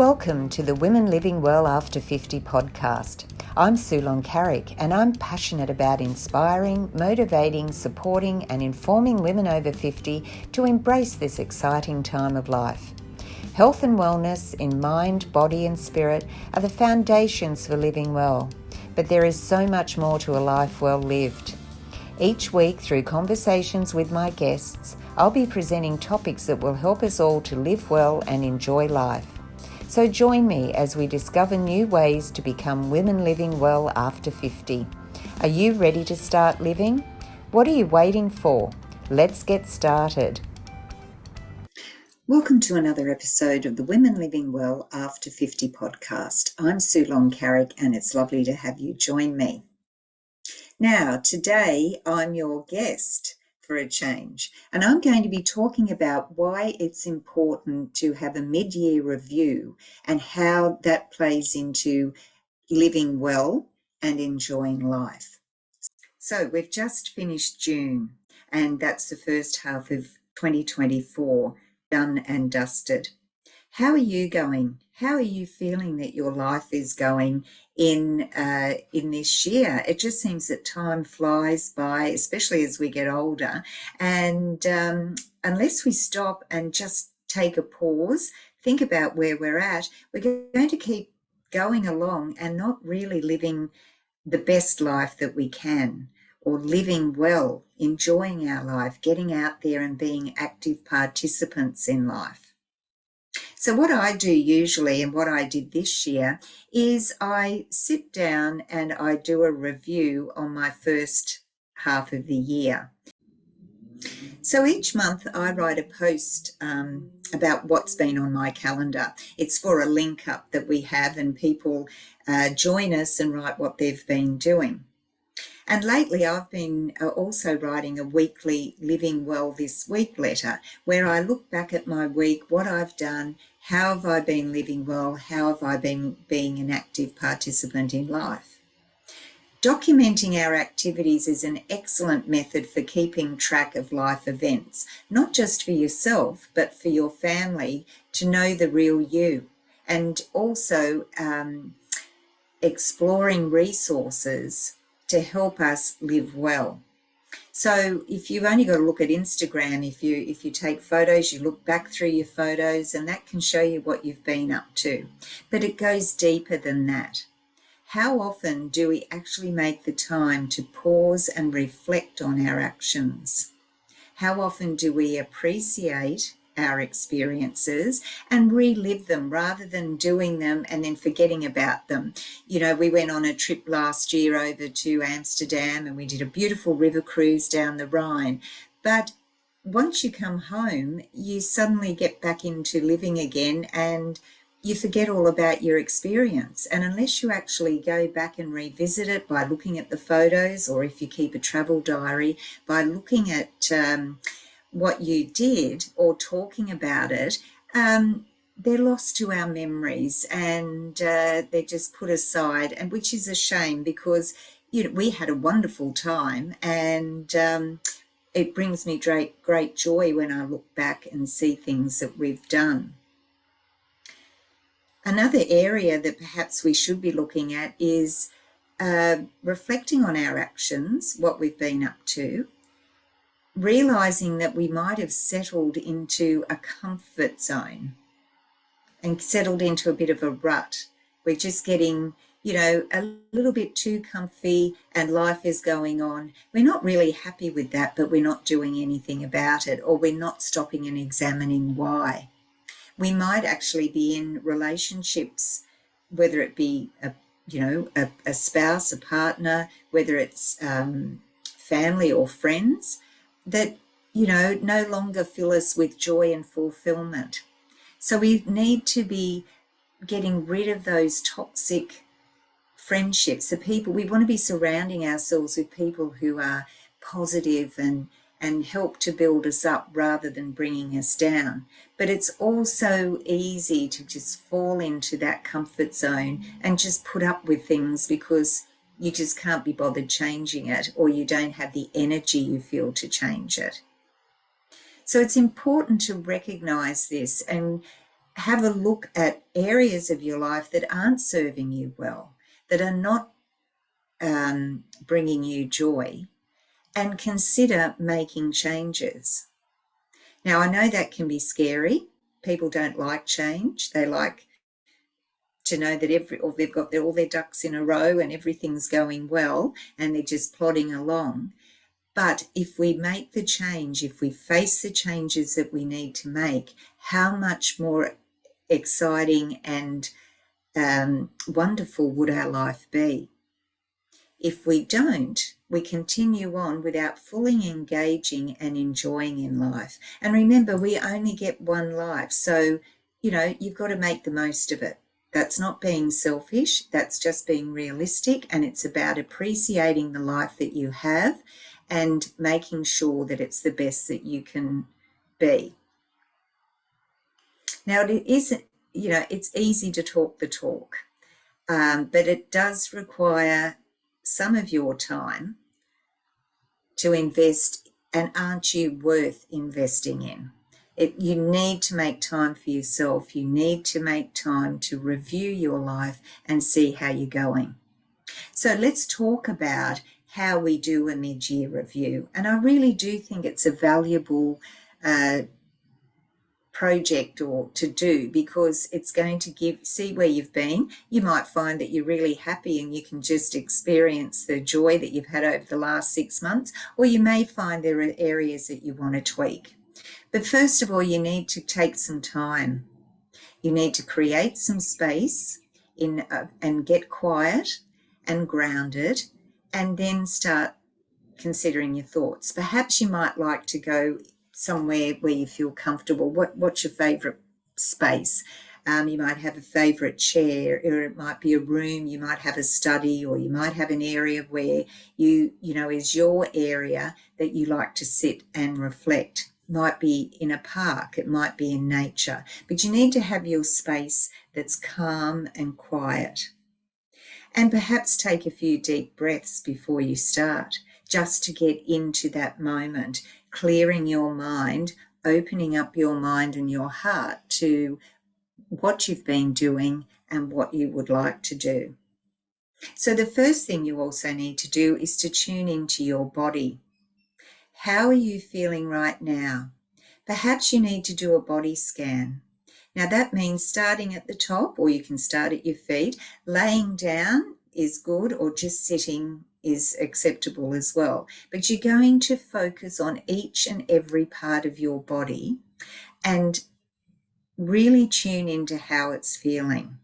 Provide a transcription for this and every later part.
Welcome to the Women Living Well After 50 podcast. I'm Sue Carrick and I'm passionate about inspiring, motivating, supporting and informing women over 50 to embrace this exciting time of life. Health and wellness in mind, body and spirit are the foundations for living well, but there is so much more to a life well lived. Each week, through conversations with my guests, I'll be presenting topics that will help us all to live well and enjoy life. So join me as we discover new ways to become women living well after 50. Are you ready to start living? What are you waiting for? Let's get started. Welcome to another episode of the Women Living Well After 50 podcast. I'm Sue Carrick and it's lovely to have you join me. Now, today I'm your guest for a change, and I'm going to be talking about why it's important to have a mid-year review and how that plays into living well and enjoying life. So we've just finished June, and that's the first half of 2024 done and dusted. How are you going? How are you feeling that your life is going in this year? It just seems that time flies by, especially as we get older. And unless we stop and just take a pause, think about where we're at, we're going to keep going along and not really living the best life that we can, or living well, enjoying our life, getting out there and being active participants in life. So what I do usually, and what I did this year, is I sit down and I do a review on my first half of the year. So each month I write a post about what's been on my calendar. It's for a link up that we have, and people join us and write what they've been doing. And lately I've been also writing a weekly Living Well This Week letter, where I look back at my week, what I've done, how have I been living well, how have I been being an active participant in life. Documenting our activities is an excellent method for keeping track of life events, not just for yourself, but for your family to know the real you, and also exploring resources to help us live well. So if you've only got to look at Instagram, if you take photos, you look back through your photos and that can show you what you've been up to. But it goes deeper than that. How often do we actually make the time to pause and reflect on our actions? How often do we appreciate our experiences and relive them rather than doing them and then forgetting about them? You know, we went on a trip last year over to Amsterdam and we did a beautiful river cruise down the Rhine. But once you come home, you suddenly get back into living again and you forget all about your experience. And unless you actually go back and revisit it by looking at the photos, or if you keep a travel diary, by looking at what you did or talking about it, they're lost to our memories and they're just put aside, and which is a shame because we had a wonderful time, and it brings me great joy when I look back and see things that we've done. Another area that perhaps we should be looking at is reflecting on our actions, what we've been up to, realizing that we might have settled into a comfort zone and settled into a bit of a rut. We're just getting, a little bit too comfy and life is going on. We're not really happy with that, but we're not doing anything about it, or we're not stopping and examining why. We might actually be in relationships, whether it be a spouse, a partner, whether it's family or friends, that no longer fill us with joy and fulfillment. So we need to be getting rid of those toxic friendships. The people, we want to be surrounding ourselves with people who are positive and help to build us up rather than bringing us down. But it's also easy to just fall into that comfort zone and just put up with things because you just can't be bothered changing it, or you don't have the energy you feel to change it. So it's important to recognize this and have a look at areas of your life that aren't serving you well, that are not bringing you joy, and consider making changes. Now, I know that can be scary. People don't like change. They like to know that they've got all their ducks in a row and everything's going well and they're just plodding along. But if we make the change, if we face the changes that we need to make, how much more exciting and wonderful would our life be? If we don't, we continue on without fully engaging and enjoying in life. And remember, we only get one life. So, you've got to make the most of it. That's not being selfish. That's just being realistic. And it's about appreciating the life that you have and making sure that it's the best that you can be. Now, it isn't, it's easy to talk the talk, but it does require some of your time to invest, and aren't you worth investing in? You need to make time for yourself. You need to make time to review your life and see how you're going. So let's talk about how we do a mid-year review. And I really do think it's a valuable project or to do, because it's going to see where you've been. You might find that you're really happy and you can just experience the joy that you've had over the last 6 months, or you may find there are areas that you want to tweak. But first of all, you need to take some time. You need to create some space and get quiet and grounded, and then start considering your thoughts. Perhaps you might like to go somewhere where you feel comfortable. What's your favourite space? You might have a favourite chair, or it might be a room. You might have a study, or you might have an area where is your area that you like to sit and reflect. It might be in a park, it might be in nature, but you need to have your space that's calm and quiet. And perhaps take a few deep breaths before you start, just to get into that moment, clearing your mind, opening up your mind and your heart to what you've been doing and what you would like to do. So the first thing you also need to do is to tune into your body. How are you feeling right now? Perhaps you need to do a body scan. Now that means starting at the top, or you can start at your feet. Laying down is good, or just sitting is acceptable as well. But you're going to focus on each and every part of your body and really tune into how it's feeling.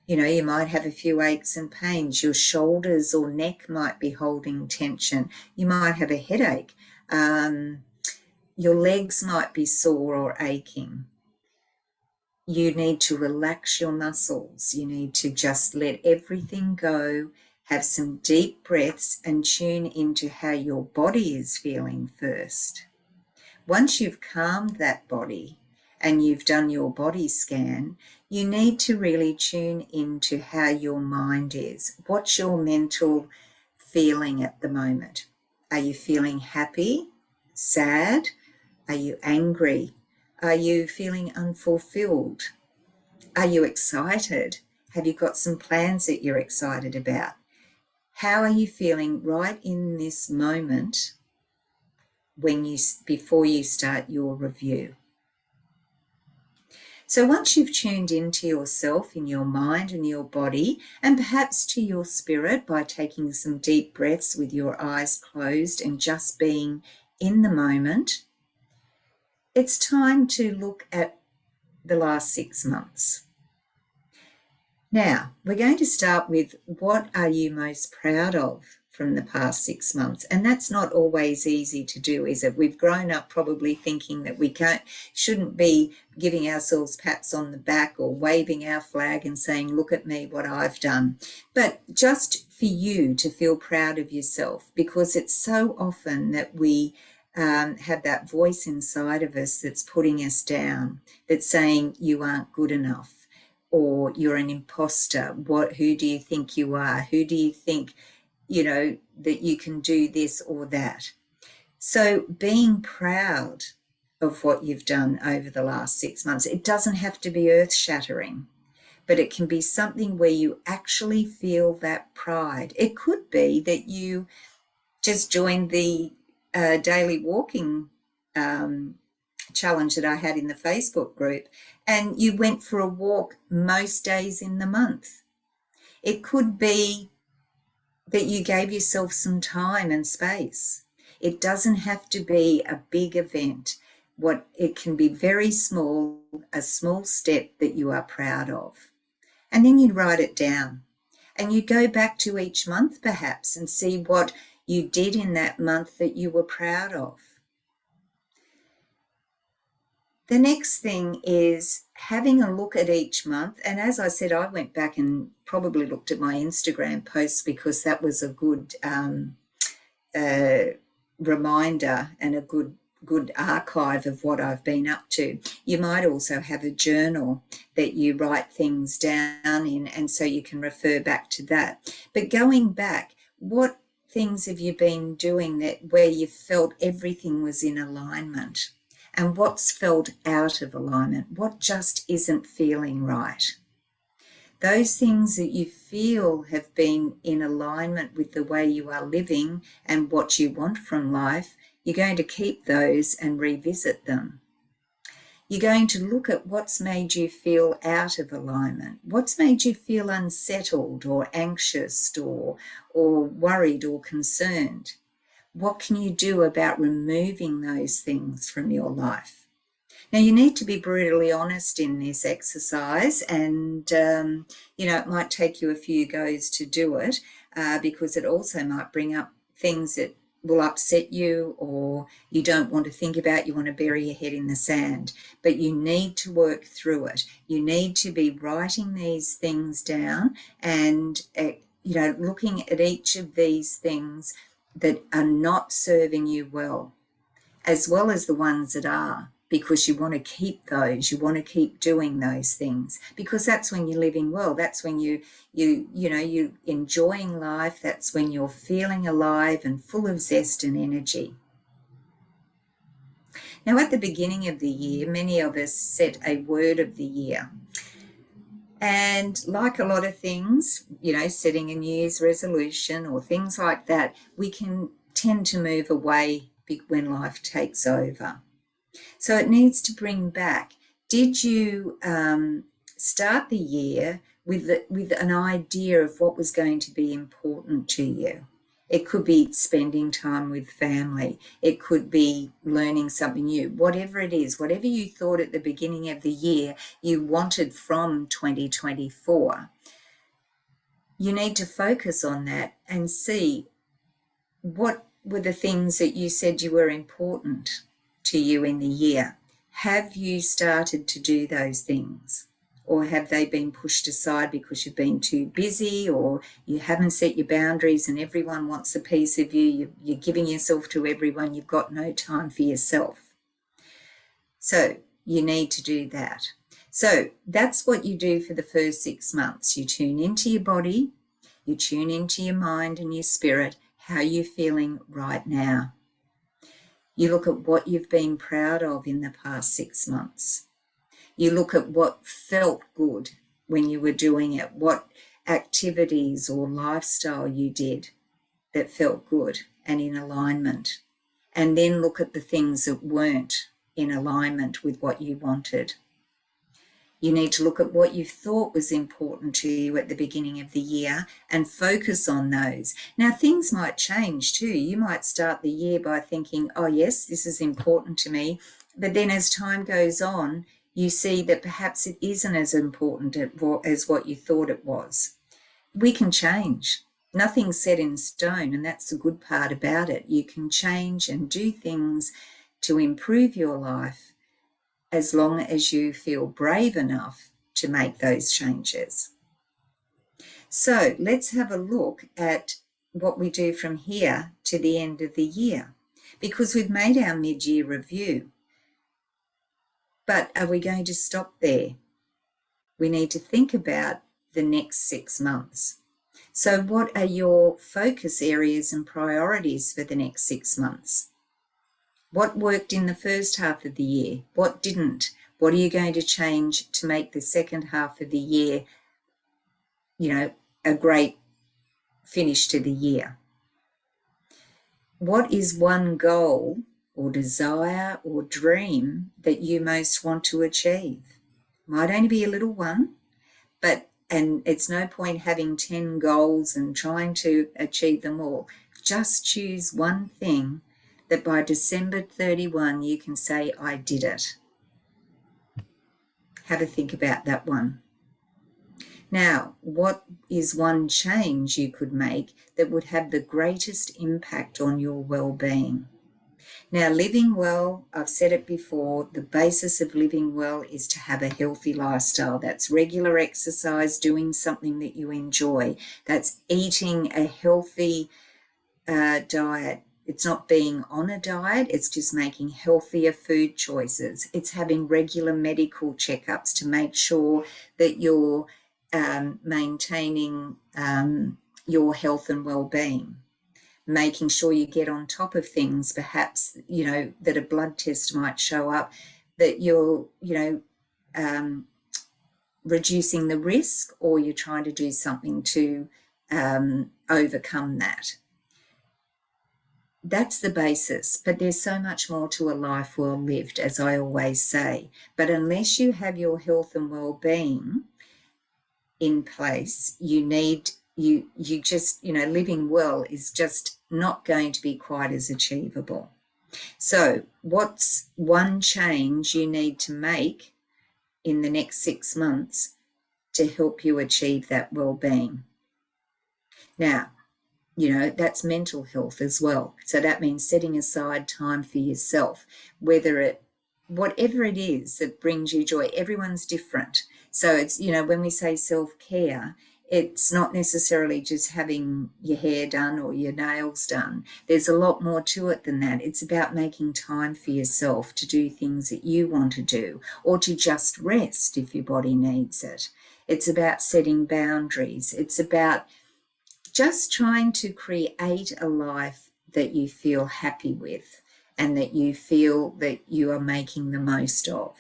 You might have a few aches and pains. Your shoulders or neck might be holding tension. You might have a headache. Your legs might be sore or aching. You need to relax your muscles. You need to just let everything go, have some deep breaths, and tune into how your body is feeling first. Once you've calmed that body and you've done your body scan, you need to really tune into how your mind is. What's your mental feeling at the moment? Are you feeling happy, sad? Are you angry? Are you feeling unfulfilled? Are you excited? Have you got some plans that you're excited about? How are you feeling right in this moment before you start your review? So once you've tuned into yourself, in your mind and your body, and perhaps to your spirit by taking some deep breaths with your eyes closed and just being in the moment, it's time to look at the last 6 months. Now, we're going to start with, what are you most proud of from the past 6 months? And that's not always easy to do, is it? We've grown up probably thinking that we shouldn't be giving ourselves pats on the back or waving our flag and saying, look at me, what I've done. But just for you to feel proud of yourself, because it's so often that we have that voice inside of us that's putting us down, that's saying you aren't good enough, or you're an imposter. Who do you think you are? Who do you think, that you can do this or that? So being proud of what you've done over the last 6 months. It doesn't have to be earth-shattering, but it can be something where you actually feel that pride. It could be that you just joined the daily walking challenge that I had in the Facebook group, and you went for a walk most days in the month. It could be that you gave yourself some time and space. It doesn't have to be a big event. It can be very small, a small step that you are proud of. And then you write it down. And you go back to each month perhaps and see what you did in that month that you were proud of. The next thing is having a look at each month. And as I said, I went back and probably looked at my Instagram posts because that was a good reminder and a good archive of what I've been up to. You might also have a journal that you write things down in, and so you can refer back to that. But going back, what things have you been doing where you felt everything was in alignment? And what's felt out of alignment? What just isn't feeling right? Those things that you feel have been in alignment with the way you are living and what you want from life, you're going to keep those and revisit them. You're going to look at what's made you feel out of alignment, what's made you feel unsettled or anxious or worried or concerned. What can you do about removing those things from your life? Now, you need to be brutally honest in this exercise, and, it might take you a few goes to do it because it also might bring up things that will upset you or you don't want to think about. You want to bury your head in the sand, but you need to work through it. You need to be writing these things down and, looking at each of these things that are not serving you well as the ones that are, because you want to keep those, you want to keep doing those things, because that's when you're living well. That's when you're enjoying life. That's when you're feeling alive and full of zest and energy. Now, at the beginning of the year, many of us set a word of the year. And like a lot of things, setting a New Year's resolution or things like that, we can tend to move away when life takes over. So it needs to bring back, did you start the year with an idea of what was going to be important to you? It could be spending time with family. It could be learning something new. Whatever it is, whatever you thought at the beginning of the year you wanted from 2024, you need to focus on that and see what were the things that you said you were important to you in the year. Have you started to do those things? Or have they been pushed aside because you've been too busy, or you haven't set your boundaries and everyone wants a piece of you? You're giving yourself to everyone. You've got no time for yourself. So you need to do that. So that's what you do for the first 6 months. You tune into your body, you tune into your mind and your spirit, how you're feeling right now. You look at what you've been proud of in the past 6 months. You look at what felt good when you were doing it, what activities or lifestyle you did that felt good and in alignment. And then look at the things that weren't in alignment with what you wanted. You need to look at what you thought was important to you at the beginning of the year and focus on those. Now, things might change too. You might start the year by thinking, oh yes, this is important to me. But then as time goes on, you see that perhaps it isn't as important as what you thought it was. We can change. Nothing's set in stone, and that's the good part about it. You can change and do things to improve your life as long as you feel brave enough to make those changes. So let's have a look at what we do from here to the end of the year, because we've made our mid-year review. But are we going to stop there? We need to think about the next 6 months. So what are your focus areas and priorities for the next 6 months? What worked in the first half of the year? What didn't? What are you going to change to make the second half of the year, a great finish to the year? What is one goal or desire or dream that you most want to achieve? Might only be a little one, and it's no point having 10 goals and trying to achieve them all. Just choose one thing that by December 31 you can say, I did it. Have a think about that one. Now, what is one change you could make that would have the greatest impact on your well-being? Now, living well, I've said it before, the basis of living well is to have a healthy lifestyle. That's regular exercise, doing something that you enjoy. That's eating a healthy diet. It's not being on a diet, it's just making healthier food choices. It's having regular medical checkups to make sure that you're maintaining your health and well-being. Making sure you get on top of things, perhaps, that a blood test might show up, that you're, reducing the risk, or you're trying to do something to overcome that. That's the basis, but there's so much more to a life well lived, as I always say. But unless you have your health and well-being in place, living well is just not going to be quite as achievable. So what's one change you need to make in the next 6 months to help you achieve that well-being? Now, that's mental health as well. So that means setting aside time for yourself, whatever it is that brings you joy. Everyone's different. So it's, when we say self-care, it's not necessarily just having your hair done or your nails done. There's a lot more to it than that. It's about making time for yourself to do things that you want to do, or to just rest if your body needs it. It's about setting boundaries. It's about just trying to create a life that you feel happy with and that you feel that you are making the most of.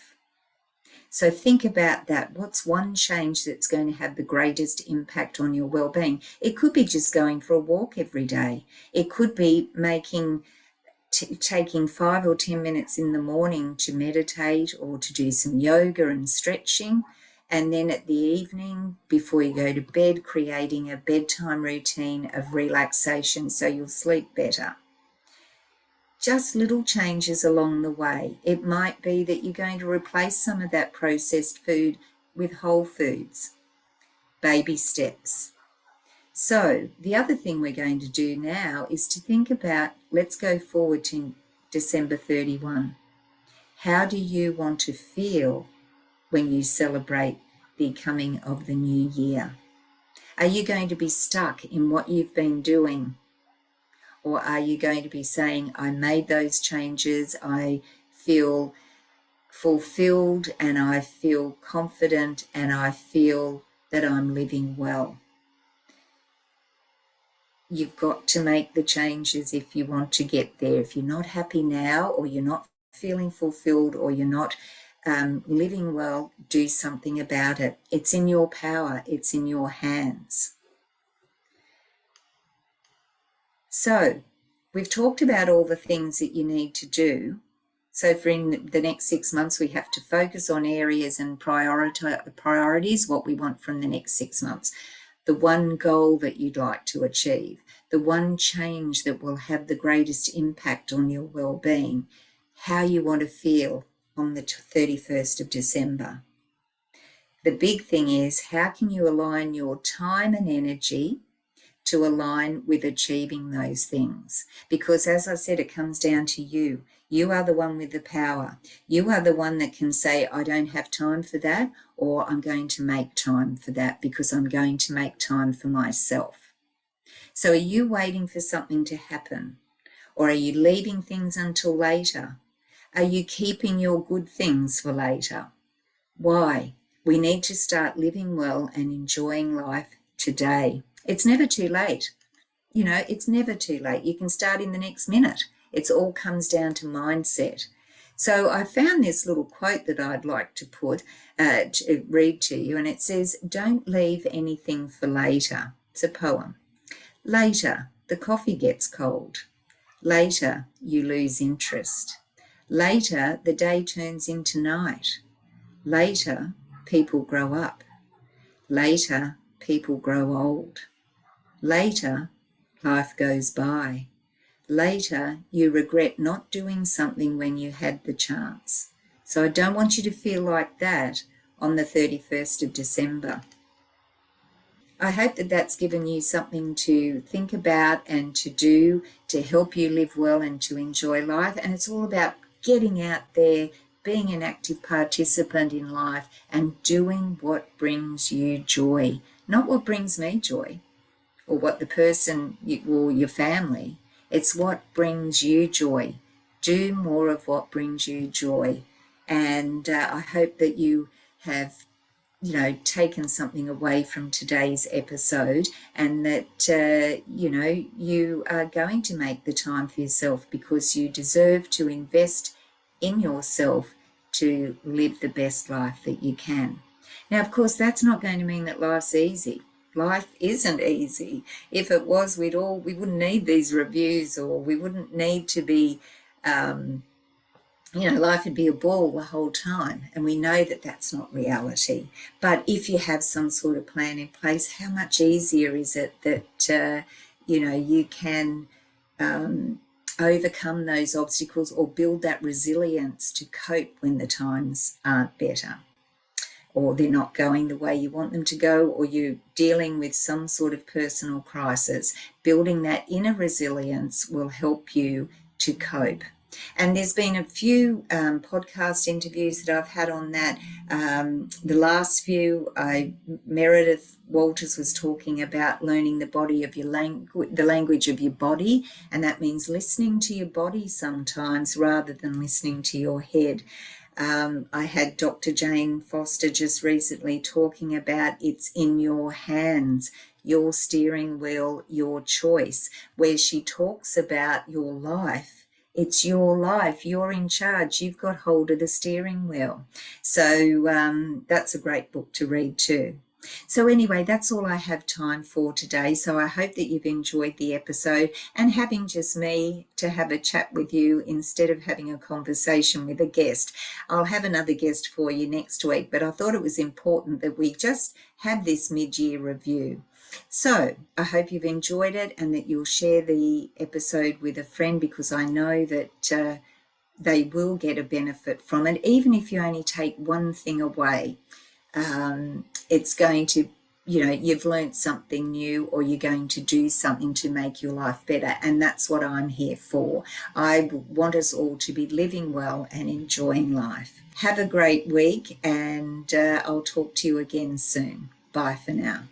So think about that. What's one change that's going to have the greatest impact on your well-being? It could be just going for a walk every day. It could be taking 5 or 10 minutes in the morning to meditate or to do some yoga and stretching. And then at the evening, before you go to bed, creating a bedtime routine of relaxation so you'll sleep better. Just little changes along the way. It might be that you're going to replace some of that processed food with whole foods. Baby steps. So the other thing we're going to do now is to think about, let's go forward to December 31. How do you want to feel when you celebrate the coming of the new year? Are you going to be stuck in what you've been doing? Or are you going to be saying, I made those changes, I feel fulfilled and I feel confident and I feel that I'm living well? You've got to make the changes if you want to get there. If you're not happy now, or you're not feeling fulfilled, or you're not living well, do something about it. It's in your power. It's in your hands. So we've talked about all the things that you need to do. So for in the next 6 months, we have to focus on areas and priorities, what we want from the next 6 months. The one goal that you'd like to achieve, the one change that will have the greatest impact on your well-being, how you want to feel on the 31st of December. The big thing is, how can you align your time and energy to align with achieving those things? Because as I said, it comes down to you. You are the one with the power. You are the one that can say, I don't have time for that, or I'm going to make time for that because I'm going to make time for myself. So are you waiting for something to happen? Or are you leaving things until later? Are you keeping your good things for later? Why? We need to start living well and enjoying life today. It's never too late. It's never too late. You can start in the next minute. It all comes down to mindset. So I found this little quote that I'd like to read to you, and it says, "Don't leave anything for later." It's a poem. Later, the coffee gets cold. Later, you lose interest. Later, the day turns into night. Later, people grow up. Later, people grow old. Later, life goes by. Later, you regret not doing something when you had the chance. So I don't want you to feel like that on the 31st of December. I hope that that's given you something to think about and to do to help you live well and to enjoy life. And it's all about getting out there, being an active participant in life and doing what brings you joy, not what brings me joy or what the person or your family. It's what brings you joy. Do more of what brings you joy. And I hope that you have taken something away from today's episode, and that you are going to make the time for yourself, because you deserve to invest in yourself to live the best life that you can. Now, of course, that's not going to mean that life's easy. Life isn't easy. If it was, we wouldn't need these reviews, or we wouldn't need to be life would be a ball the whole time, and we know that that's not reality. But if you have some sort of plan in place, how much easier is it that you can overcome those obstacles or build that resilience to cope when the times aren't better, or they're not going the way you want them to go, or you're dealing with some sort of personal crisis. Building that inner resilience will help you to cope. And there's been a few podcast interviews that I've had on that. The last few, Meredith Walters was talking about learning the body of your the language of your body, and that means listening to your body sometimes rather than listening to your head. I had Dr. Jane Foster just recently talking about it's in your hands, your steering wheel, your choice, where she talks about your life. It's your life. You're in charge. You've got hold of the steering wheel. So that's a great book to read too. So anyway, that's all I have time for today. So I hope that you've enjoyed the episode, and having just me to have a chat with you instead of having a conversation with a guest. I'll have another guest for you next week, but I thought it was important that we just have this mid-year review. So I hope you've enjoyed it, and that you'll share the episode with a friend, because I know that they will get a benefit from it. Even if you only take one thing away, it's going to, you've learned something new, or you're going to do something to make your life better. And that's what I'm here for. I want us all to be living well and enjoying life. Have a great week, and I'll talk to you again soon. Bye for now.